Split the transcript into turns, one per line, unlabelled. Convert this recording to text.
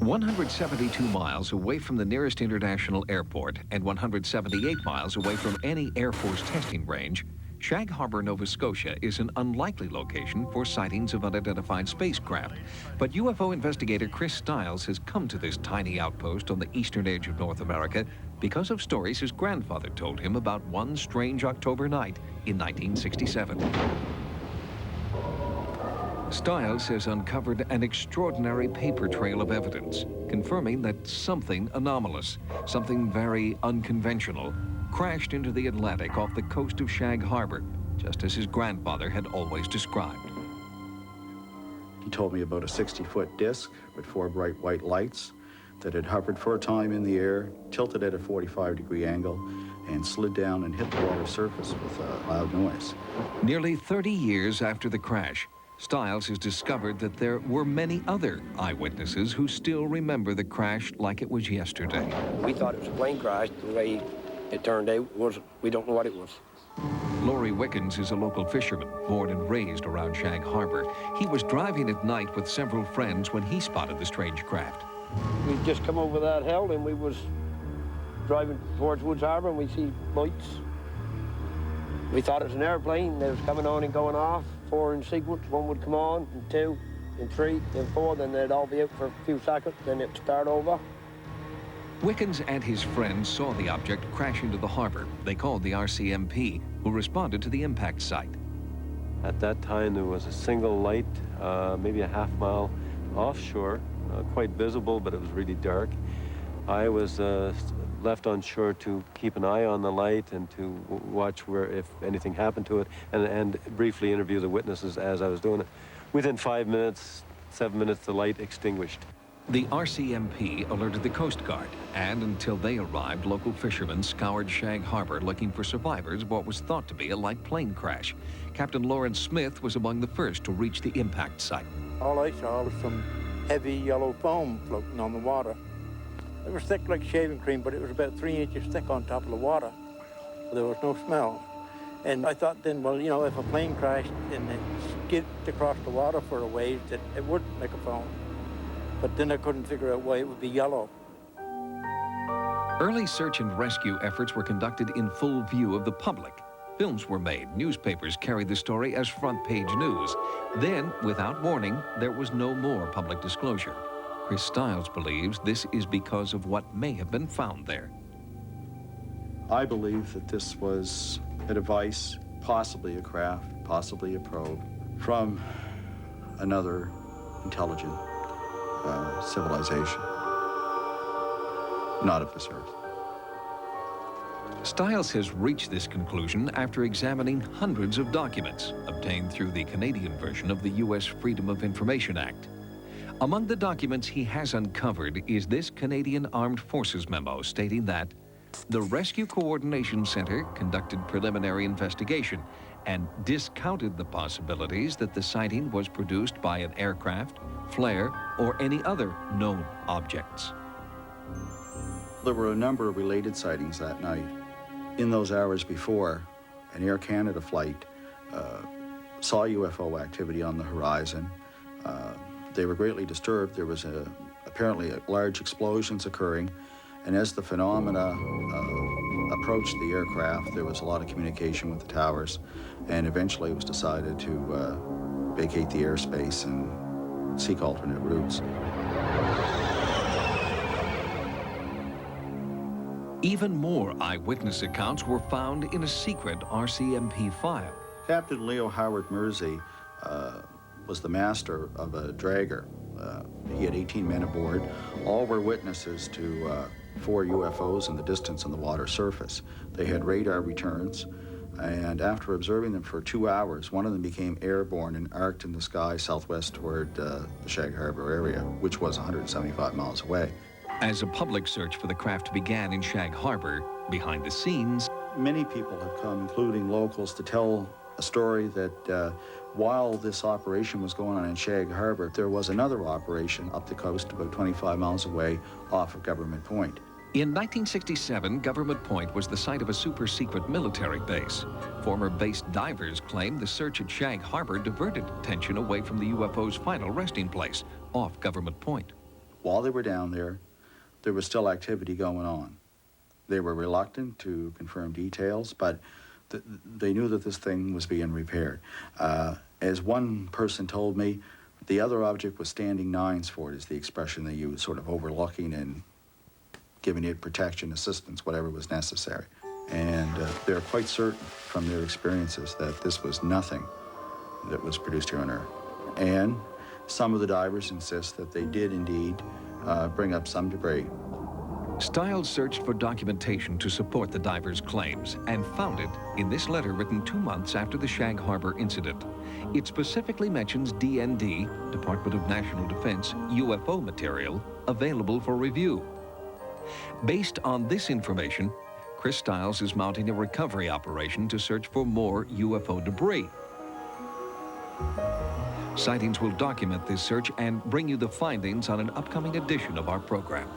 172 miles away from the nearest international airport and 178 miles away from any Air Force testing range, Shag Harbour, Nova Scotia is an unlikely location for sightings of unidentified spacecraft. But UFO investigator Chris Stiles has come to this tiny outpost on the eastern edge of North America because of stories his grandfather told him about one strange October night in 1967. Stiles has uncovered an extraordinary paper trail of evidence, confirming that something anomalous, something very unconventional, crashed into the Atlantic off the coast of Shag Harbour, just as his grandfather had always described.
He told me about a 60-foot disc with 4 bright white lights that had hovered for a time in the air, tilted at a 45-degree angle, and slid down and hit the water surface with a loud noise.
Nearly 30 years after the crash, Stiles has discovered that there were many other eyewitnesses who still remember the crash like it was yesterday.
We thought it was a plane crash. The way it turned out was, we don't know what it was.
Laurie Wickens is a local fisherman, born and raised around Shag Harbour. He was driving at night with several friends when he spotted the strange craft.
We just come over that hill and we was driving towards Woods Harbour and we see lights. We thought it was an airplane that was coming on and going off, 4 in sequence. 1 would come on, and 2, and 3, and 4, then they'd all be out for a few seconds, then it'd start over.
Wickens and his friends saw the object crash into the harbour. They called the RCMP, who responded to the impact site.
At that time, there was a single light, maybe a half-mile offshore, quite visible, but it was really dark. I was left on shore to keep an eye on the light and to watch where, if anything happened to it, and briefly interview the witnesses as I was doing it. Within 5 minutes, 7 minutes, the light extinguished.
The RCMP alerted the Coast Guard, and until they arrived, local fishermen scoured Shag Harbour looking for survivors of what was thought to be a light plane crash. Captain Lawrence Smith was among the first to reach the impact site.
All I saw was some heavy yellow foam floating on the water. It was thick like shaving cream, but it was about 3 inches thick on top of the water. There was no smell. And I thought then, well, you know, if a plane crashed and it skidded across the water for a ways, that it wouldn't make a foam. But then I couldn't figure out why it would be yellow.
Early search and rescue efforts were conducted in full view of the public. Films were made. Newspapers carried the story as front-page news. Then, without warning, there was no more public disclosure. Chris Stiles believes this is because of what may have been found there.
I believe that this was a device, possibly a craft, possibly a probe, from another intelligent civilization, not of this earth.
Stiles has reached this conclusion after examining hundreds of documents obtained through the Canadian version of the U.S. Freedom of Information Act. Among the documents he has uncovered is this Canadian Armed Forces memo stating that the Rescue Coordination Center conducted preliminary investigation and discounted the possibilities that the sighting was produced by an aircraft, flare, or any other known objects.
There were a number of related sightings that night. In those hours before, an Air Canada flight saw UFO activity on the horizon. They were greatly disturbed. There was apparently large explosions occurring, and as the phenomena approached the aircraft, there was a lot of communication with the towers, and eventually it was decided to vacate the airspace and seek alternate routes.
Even more eyewitness accounts were found in a secret RCMP file.
Captain Leo Howard Mersey was the master of a dragger. He had 18 men aboard. All were witnesses to 4 UFOs in the distance on the water surface. They had radar returns, and after observing them for 2 hours, one of them became airborne and arced in the sky southwest toward the Shag Harbour area, which was 175 miles away.
As a public search for the craft began in Shag Harbour, behind the scenes,
many people have come, including locals, to tell a story that while this operation was going on in Shag Harbour, there was another operation up the coast about 25 miles away off of Government Point.
In 1967, Government Point was the site of a super-secret military base. Former base divers claimed the search at Shag Harbour diverted attention away from the UFO's final resting place, off Government Point.
while they were down there, there was still activity going on. They were reluctant to confirm details, but they knew that this thing was being repaired. As one person told me, the other object was standing nines for it, is the expression they used, sort of overlooking and giving it protection, assistance, whatever was necessary. And they're quite certain from their experiences that this was nothing that was produced here on Earth. And some of the divers insist that they did indeed bring up some debris.
Stiles searched for documentation to support the divers' claims and found it in this letter written 2 months after the Shag Harbour incident. It specifically mentions DND, Department of National Defense, UFO material available for review. Based on this information, Chris Stiles is mounting a recovery operation to search for more UFO debris. Sightings will document this search and bring you the findings on an upcoming edition of our program.